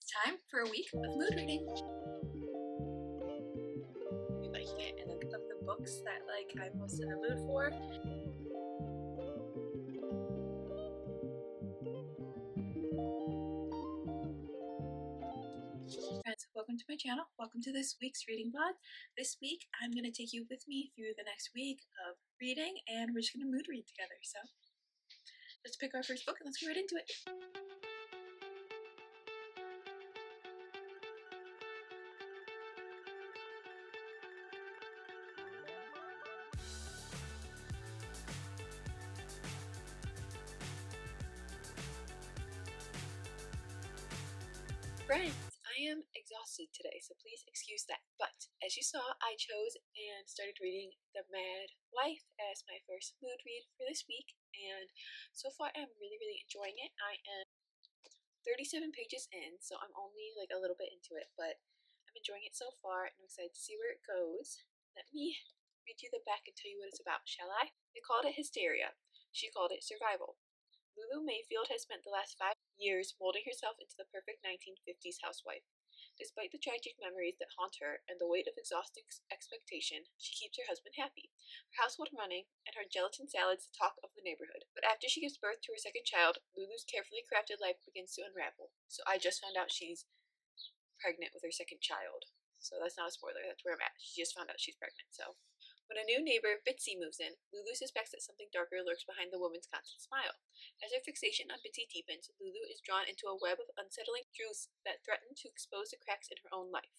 time for a week of mood reading. You liking it, and then of the books that I'm most in the mood for. Friends, welcome to my channel. Welcome to this week's reading vlog. This week, I'm going to take you with me through the next week of reading, and we're just going to mood read together. So let's pick our first book and let's get right into it. Friends, I am exhausted today, so please excuse that. But as you saw, I chose and started reading The Mad Wife as my first mood read for this week, and so far I'm really enjoying it. I am 37 pages in, so I'm only a little bit into it, but I'm enjoying it so far and I'm excited to see where it goes. Let me read you the back and tell you what it's about, shall I? They called it hysteria. She called it survival. Lulu Mayfield has spent the last 5 years molding herself into the perfect 1950s housewife. Despite the tragic memories that haunt her and the weight of exhausting expectation, she keeps her husband happy, her household running, and her gelatin salads the talk of the neighborhood. But after she gives birth to her second child, Lulu's carefully crafted life begins to unravel. So I just found out she's pregnant with her second child. So that's not a spoiler, that's where I'm at. She just found out she's pregnant, so. When a new neighbor, Bitsy, moves in, Lulu suspects that something darker lurks behind the woman's constant smile. As her fixation on Bitsy deepens, Lulu is drawn into a web of unsettling truths that threaten to expose the cracks in her own life.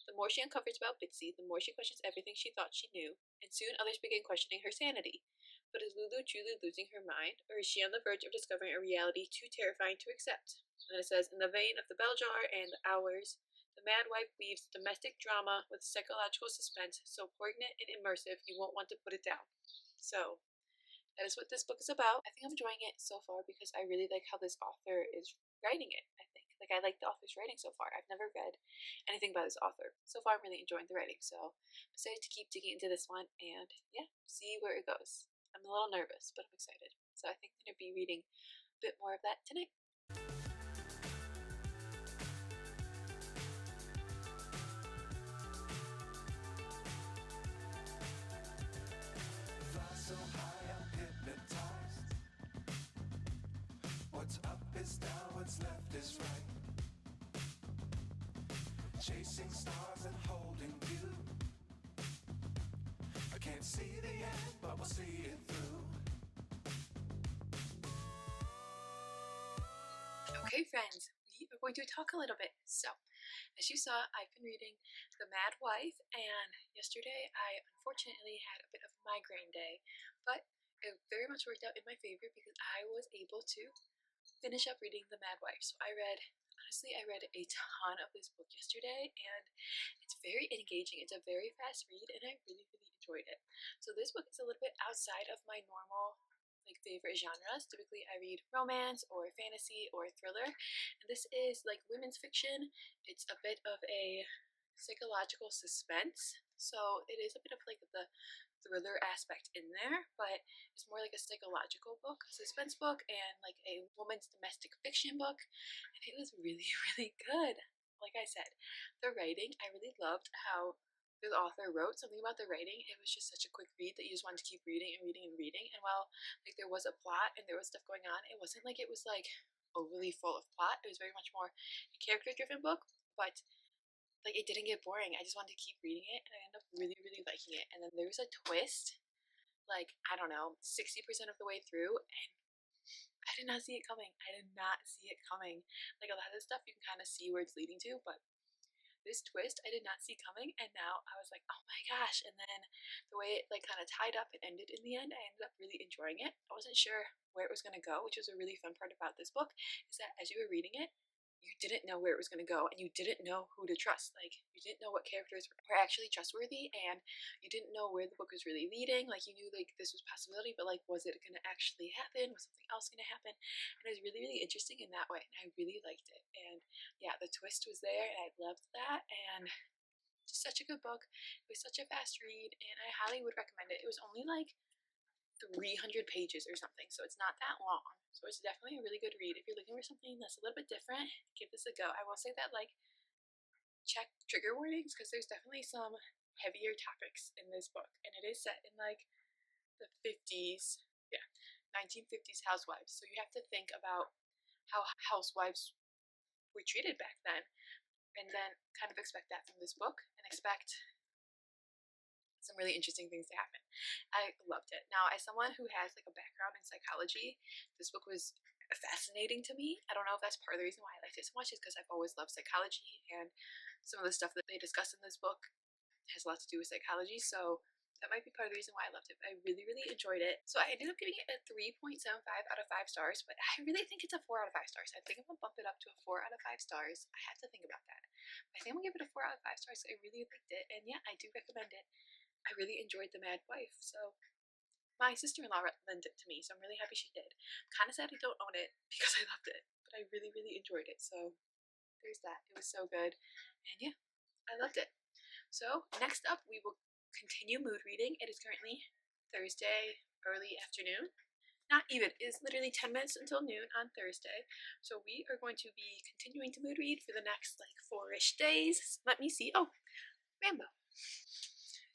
The more she uncovers about Bitsy, the more she questions everything she thought she knew, and soon others begin questioning her sanity. But is Lulu truly losing her mind, or is she on the verge of discovering a reality too terrifying to accept? And then it says, in the vein of The Bell Jar and The Hours, The Mad Wife weaves domestic drama with psychological suspense so poignant and immersive you won't want to put it down. So, that is what this book is about. I think I'm enjoying it so far because I really like how this author is writing it, I think. I like the author's writing so far. I've never read anything by this author. So far, I'm really enjoying the writing. So, I'm excited to keep digging into this one and, yeah, see where it goes. I'm a little nervous, but I'm excited. So, I think I'm going to be reading a bit more of that tonight. So high, I'm hypnotized. What's up is down, what's left is right. Chasing stars and holding you. I can't see the end, but we'll see it through. Okay, friends, we are going to talk a little bit. So, as you saw, I've been reading The Mad Wife, and yesterday I unfortunately had a bit of a migraine day, but it very much worked out in my favor because I was able to finish up reading The Mad Wife. So I read a ton of this book yesterday, and it's very engaging. It's a very fast read, and I really enjoyed it. So this book is a little bit outside of my normal favorite genres. Typically I read romance or fantasy or thriller, and this is women's fiction. It's a bit of a psychological suspense, so it is a bit of the thriller aspect in there, but it's more like a psychological book, a suspense book, and a woman's domestic fiction book, and it was really good. Like I said, the writing, I really loved how the author wrote something about the writing. It was just such a quick read that you just wanted to keep reading and reading and reading. And while there was a plot and there was stuff going on, it wasn't like it was overly full of plot. It was very much more a character driven book, but it didn't get boring. I just wanted to keep reading it, and I ended up really liking it. And then there was a twist, I don't know, 60% of the way through, and I did not see it coming. I did not see it coming. A lot of this stuff you can kind of see where it's leading to, but this twist I did not see coming, and now I was like, oh my gosh. And then the way it kind of tied up and ended in the end, I ended up really enjoying it. I wasn't sure where it was going to go, which was a really fun part about this book, is that as you were reading it, you didn't know where it was going to go, and you didn't know who to trust. You didn't know what characters were actually trustworthy, and you didn't know where the book was really leading. You knew this was a possibility, but was it going to actually happen? Was something else going to happen? And it was really interesting in that way, and I really liked it. And yeah, the twist was there, and I loved that, and just such a good book. It was such a fast read, and I highly would recommend it. It was only 300 pages or something, so it's not that long. So it's definitely a really good read. If you're looking for something that's a little bit different, give this a go. I will say that, like, check trigger warnings because there's definitely some heavier topics in this book, and it is set in like the 50s, yeah, 1950s housewives. So you have to think about how housewives were treated back then, and then kind of expect that from this book, and expect some really interesting things to happen. I loved it. Now, as someone who has like a background in psychology, this book was fascinating to me. I don't know if that's part of the reason why I liked it so much, is because I've always loved psychology, and some of the stuff that they discuss in this book has a lot to do with psychology. So that might be part of the reason why I loved it. I really, really enjoyed it. So I ended up giving it a 3.75 out of 5 stars, but I really think it's a 4 out of 5 stars. I think I'm gonna bump it up to a 4 out of 5 stars. I have to think about that. I think I'm gonna give it a 4 out of 5 stars. I really liked it, and yeah, I do recommend it. I really enjoyed The Mad Wife. So my sister-in-law lent it to me, so I'm really happy she did. I'm kind of sad I don't own it because I loved it, but I really, really enjoyed it. So there's that. It was so good, and yeah, I loved it. So next up, we will continue mood reading. It is currently Thursday early afternoon. Not even. It is literally 10 minutes until noon on Thursday. So we are going to be continuing to mood read for the next like 4-ish days. Let me see. Oh, Rambo.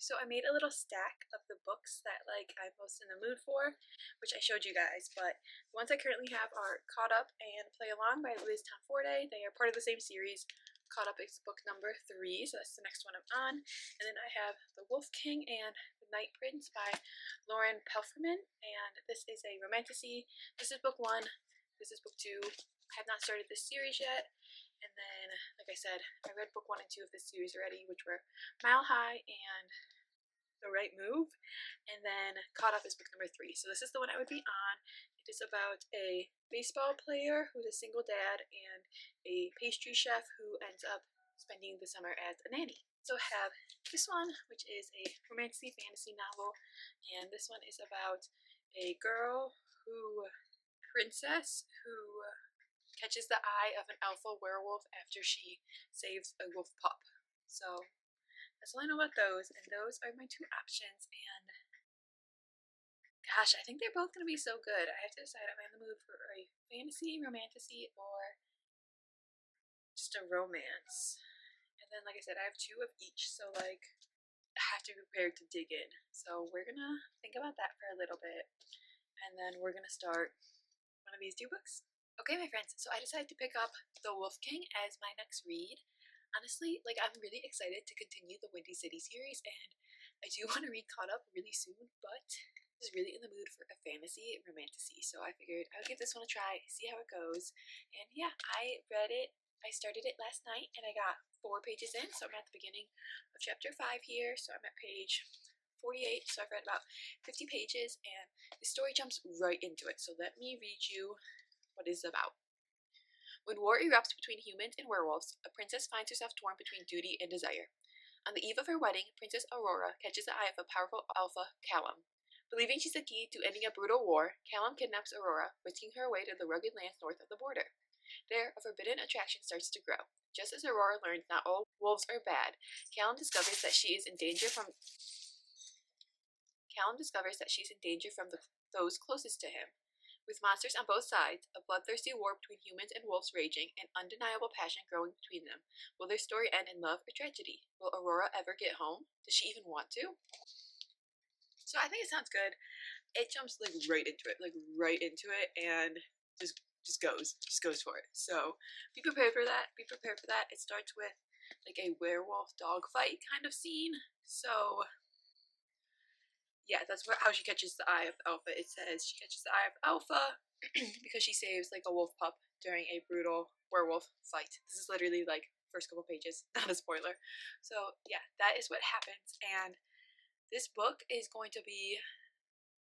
So I made a little stack of the books that like I'm most in the mood for, which I showed you guys, but the ones I currently have are Caught Up and Play Along by Liz Tomforte. They are part of the same series. Caught Up is book number 3, so that's the next one I'm on. And then I have The Wolf King and The Night Prince by Lauren Pelferman, and this is a romantasy. This is book 1, this is book 2. I have not started this series yet. And then, like I said, I read book 1 and 2 of this series already, which were Mile High and The Right Move, and then Caught Up is book number 3. So this is the one I would be on. It is about a baseball player who's a single dad and a pastry chef who ends up spending the summer as a nanny. So I have this one, which is a romantic fantasy novel, and this one is about a girl princess who catches the eye of an alpha werewolf after she saves a wolf pup. So that's all I know about those, and those are my 2 options, and gosh, I think they're both going to be so good. I have to decide, am I in the mood for a fantasy, romantasy, or just a romance? And then, like I said, I have 2 of each, so like, I have to be prepared to dig in. So we're gonna think about that for a little bit, and then we're gonna start one of these 2 books. Okay, my friends, so I decided to pick up The Wolf King as my next read. Honestly, like, I'm really excited to continue the Windy City series, and I do want to read Caught Up really soon, but I was really in the mood for a fantasy romantasy, so I figured I would give this one a try, see how it goes. And yeah, I read it. I started it last night, and I got 4 pages in, so I'm at the beginning of chapter 5 here, so I'm at page 48, so I've read about 50 pages, and the story jumps right into it, so let me read you what it is about. When war erupts between humans and werewolves, a princess finds herself torn between duty and desire. On the eve of her wedding, Princess Aurora catches the eye of a powerful alpha, Callum. Believing she's the key to ending a brutal war, Callum kidnaps Aurora, risking her way to the rugged lands north of the border. There, a forbidden attraction starts to grow. Just as Aurora learns not all wolves are bad, Callum discovers that she is in danger from those closest to him. With monsters on both sides, a bloodthirsty war between humans and wolves raging, and undeniable passion growing between them, will their story end in love or tragedy? Will Aurora ever get home? Does she even want to? So I think it sounds good. It jumps like right into it, and just goes for it. So be prepared for that. Be prepared for that. It starts with like a werewolf dog fight kind of scene. So yeah, that's how she catches the eye of Alpha. It says she catches the eye of Alpha because she saves like a wolf pup during a brutal werewolf fight. This is literally like first couple pages, not a spoiler. So yeah, that is what happens, and this book is going to be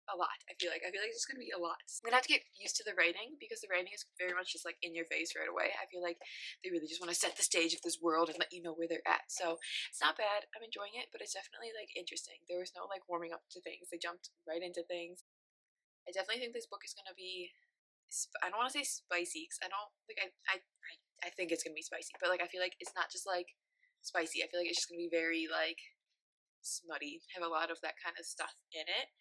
a lot. I feel like it's going to be a lot. I'm gonna have to get used to the writing because the writing is very much just like in your face right away. I feel like they really just want to set the stage of this world and let you know where they're at. So it's not bad. I'm enjoying it, but it's definitely like interesting. There was no like warming up to things. They jumped right into things. I definitely think this book is gonna be. I don't want to say spicy because I don't like. I think it's gonna be spicy, but like I feel like it's not just like spicy. I feel like it's just gonna be very like smutty. Have a lot of that kind of stuff in it.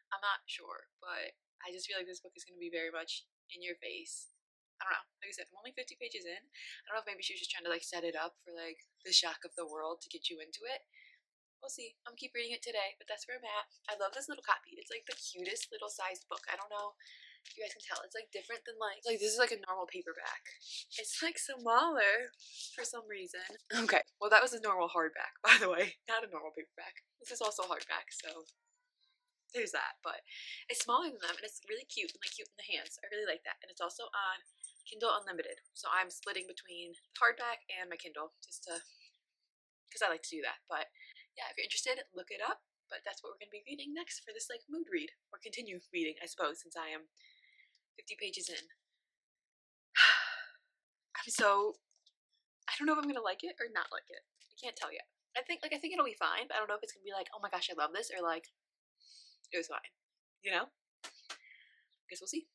I'm not sure, but I just feel like this book is going to be very much in your face. I don't know. Like I said, I'm only 50 pages in. I don't know if maybe she was just trying to like set it up for like the shock of the world to get you into it. We'll see. I'm gonna keep reading it today, but that's where I'm at. I love this little copy. It's like the cutest little sized book. I don't know if you guys can tell. It's like different than like this is like a normal paperback. It's like smaller for some reason. Okay, well that was a normal hardback, by the way, not a normal paperback. This is also hardback, so there's that. But it's smaller than them, and it's really cute and like cute in the hands. I really like that, and it's also on Kindle Unlimited. So I'm splitting between hardback and my Kindle just to because I like to do that. But yeah, if you're interested, look it up. But that's what we're going to be reading next for this like mood read or continue reading, I suppose, since I am 50 pages in. I'm so I don't know if I'm gonna like it or not like it. I can't tell yet. I think it'll be fine, but I don't know if it's gonna be like, oh my gosh, I love this, or like it was fine. You know? Guess we'll see.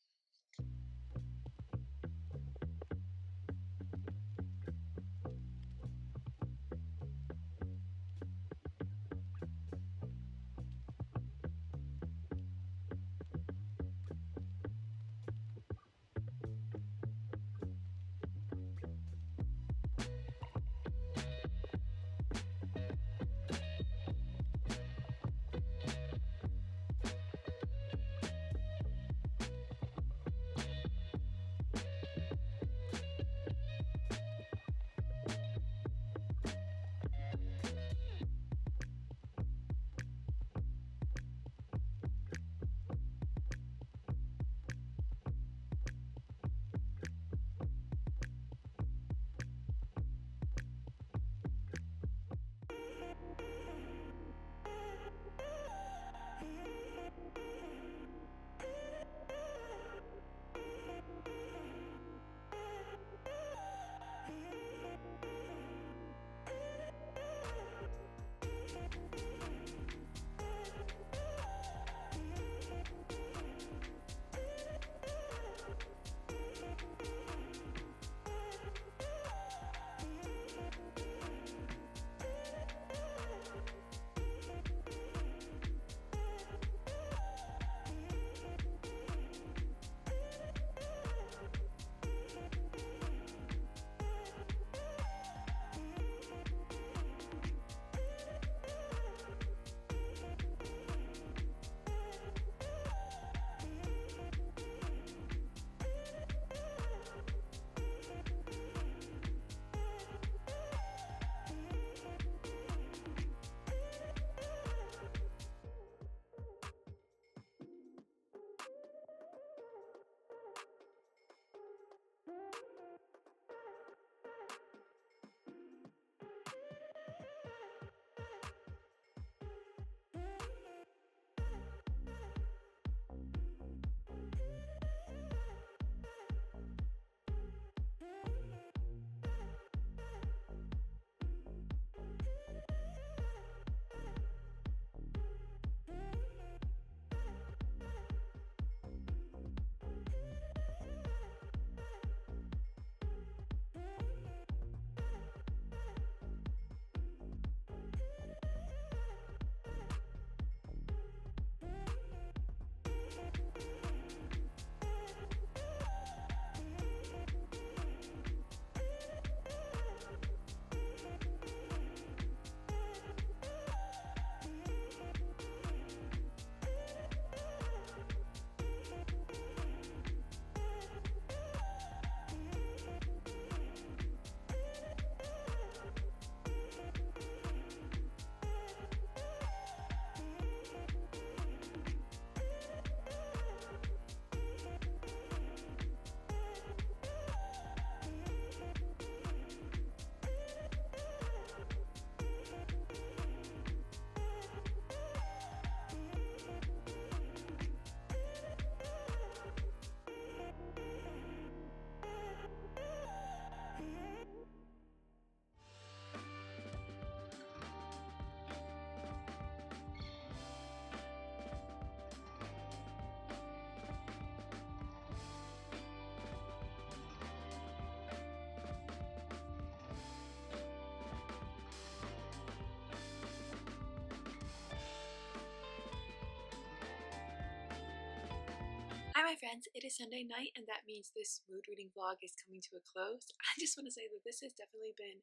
friends, it is Sunday night, and that means this mood reading vlog is coming to a close. I just want to say that this has definitely been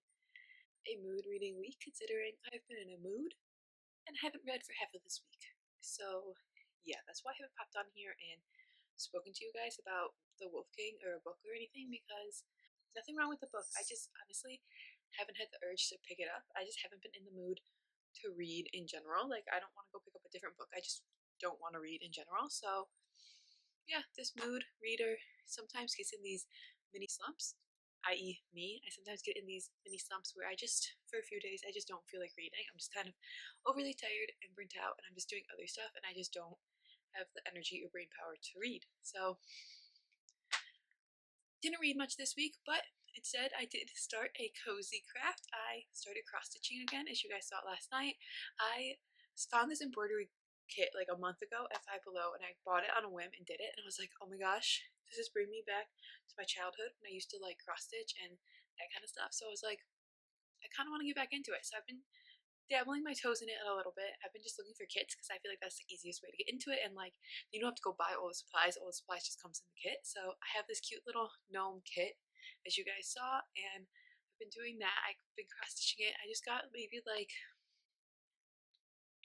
a mood reading week, considering I've been in a mood and haven't read for half of this week. So, yeah, that's why I haven't popped on here and spoken to you guys about the Wolf King or a book or anything, because nothing wrong with the book. I just honestly haven't had the urge to pick it up. I just haven't been in the mood to read in general. Like, I don't want to go pick up a different book. I just don't want to read in general. So, yeah, this mood reader sometimes gets in these mini slumps, i.e., me. I sometimes get in these mini slumps where I just, for a few days, I just don't feel like reading. I'm just kind of overly tired and burnt out, and I'm just doing other stuff, and I just don't have the energy or brain power to read. So, didn't read much this week, but instead I did start a cozy craft. I started cross stitching again, as you guys saw last night. I found this embroidery kit like a month ago at Five Below, and I bought it on a whim and did it, and I was like, oh my gosh, this is bringing me back to my childhood when I used to like cross stitch and that kind of stuff. So I was like, I kind of want to get back into it. So I've been dabbling my toes in it a little bit. I've been just looking for kits because I feel like that's the easiest way to get into it, and like you don't have to go buy all the supplies. All the supplies just comes in the kit. So I have this cute little gnome kit, as you guys saw, and I've been doing that. I've been cross stitching it. I just got maybe like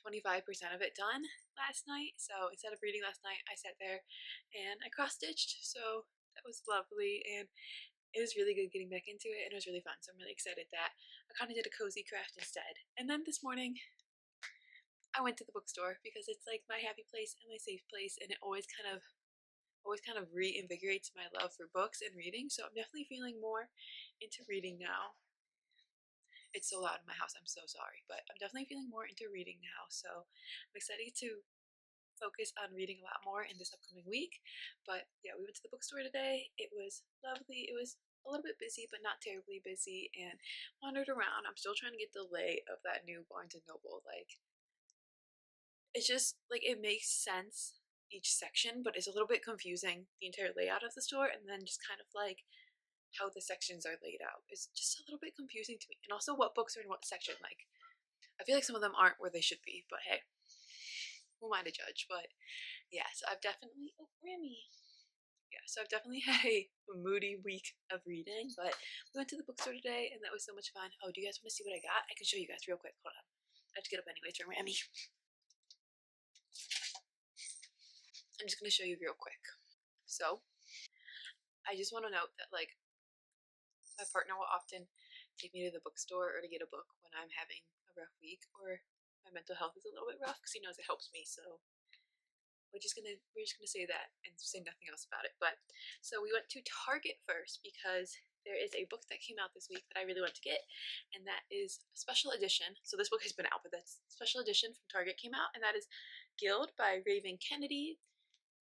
25% of it done last night. So instead of reading last night, I sat there and I cross stitched. So that was lovely, and it was really good getting back into it, and it was really fun. So I'm really excited that I kind of did a cozy craft instead. And then this morning I went to the bookstore because it's like my happy place and my safe place, and it always kind of reinvigorates my love for books and reading. So I'm definitely feeling more into reading now. It's so loud in my house, I'm so sorry, but I'm definitely feeling more into reading now. So I'm excited to focus on reading a lot more in this upcoming week. But yeah, we went to the bookstore today. It was lovely. It was a little bit busy, but not terribly busy, and wandered around. I'm still trying to get the lay of that new Barnes and Noble. Like, it's just like it makes sense each section, but it's a little bit confusing, the entire layout of the store, and then just kind of like how the sections are laid out is just a little bit confusing to me. And also what books are in what section. Like, I feel like some of them aren't where they should be, but hey, who am I to judge? But yeah, so I've definitely, oh, Remy. Yeah, so I've definitely had a moody week of reading, but we went to the bookstore today, and that was so much fun. Oh, do you guys want to see what I got? I can show you guys real quick. Hold on. I have to get up anyways for Remy. I'm just going to show you real quick. So, I just want to note that, like, my partner will often take me to the bookstore or to get a book when I'm having a rough week or my mental health is a little bit rough, because he knows it helps me. So we're just gonna say that and say nothing else about it. But so we went to Target first because there is a book that came out this week that I really want to get, and that is a special edition. So this book has been out, but that's special edition from Target came out, and that is Guild by Raven Kennedy.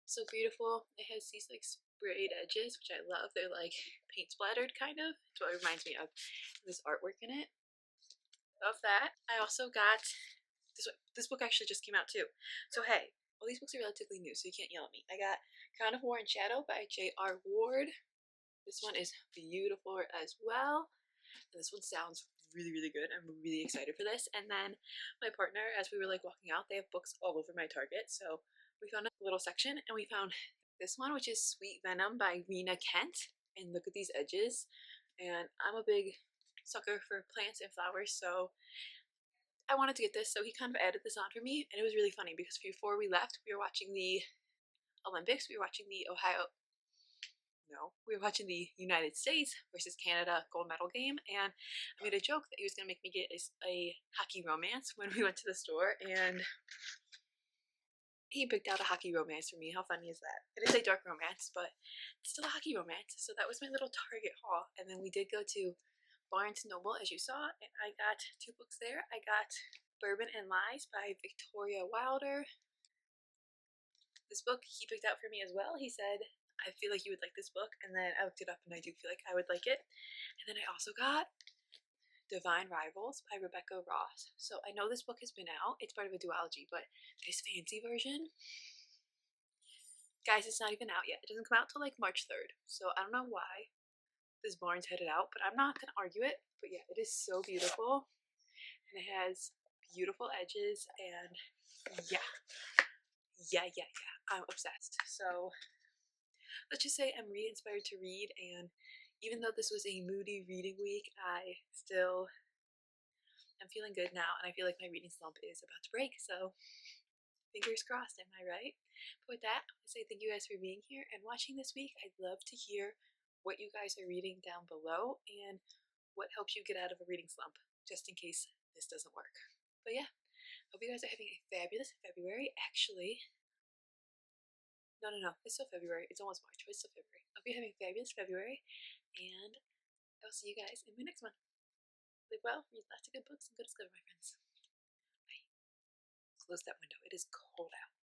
So beautiful. It has these like sprayed edges, which I love. They're like paint splattered kind of. That's what it reminds me of. This artwork in it. Love that. I also got this book actually just came out too. So hey, all these books are relatively new, so you can't yell at me. I got Crown of War and Shadow by J.R. Ward. This one is beautiful as well. And this one sounds really, really good. I'm really excited for this. And then my partner, as we were like walking out, they have books all over my Target. So we found a little section and we found this one, which is Sweet Venom by Rena Kent. And look at these edges. And I'm a big sucker for plants and flowers, so I wanted to get this. So he kind of added this on for me, and it was really funny because before we left, we were watching the Olympics. We were watching the we were watching the United States versus Canada gold medal game, and I made a joke that he was going to make me get a hockey romance when we went to the store, and he picked out a hockey romance for me. How funny is that? It is a dark romance, but it's still a hockey romance. So that was my little Target haul. And then we did go to Barnes Noble, as you saw, and I got 2 books there. I got Bourbon and Lies by Victoria Wilder. This book he picked out for me as well. He said, I feel like you would like this book, and then I looked it up and I do feel like I would like it. And then I also got Divine Rivals by Rebecca Ross. So I know this book has been out. It's part of a duology, but this fancy version, guys, it's not even out yet. It doesn't come out till like March 3rd. So I don't know why this Barnes had it out, but I'm not gonna argue it. But yeah, it is so beautiful, and it has beautiful edges, and yeah, I'm obsessed. So let's just say I'm re-inspired to read, and even though this was a moody reading week, I still am feeling good now, and I feel like my reading slump is about to break, so fingers crossed, am I right? But with that, I want to say thank you guys for being here and watching this week. I'd love to hear what you guys are reading down below and what helps you get out of a reading slump, just in case this doesn't work. But yeah, hope you guys are having a fabulous February. Actually, no, it's still February. It's almost March, but it's still February. Hope you're having a fabulous February, and I'll see you guys in my next one. Live well, read lots of good books, and go to school, my friends. Bye. Close that window. It is cold out.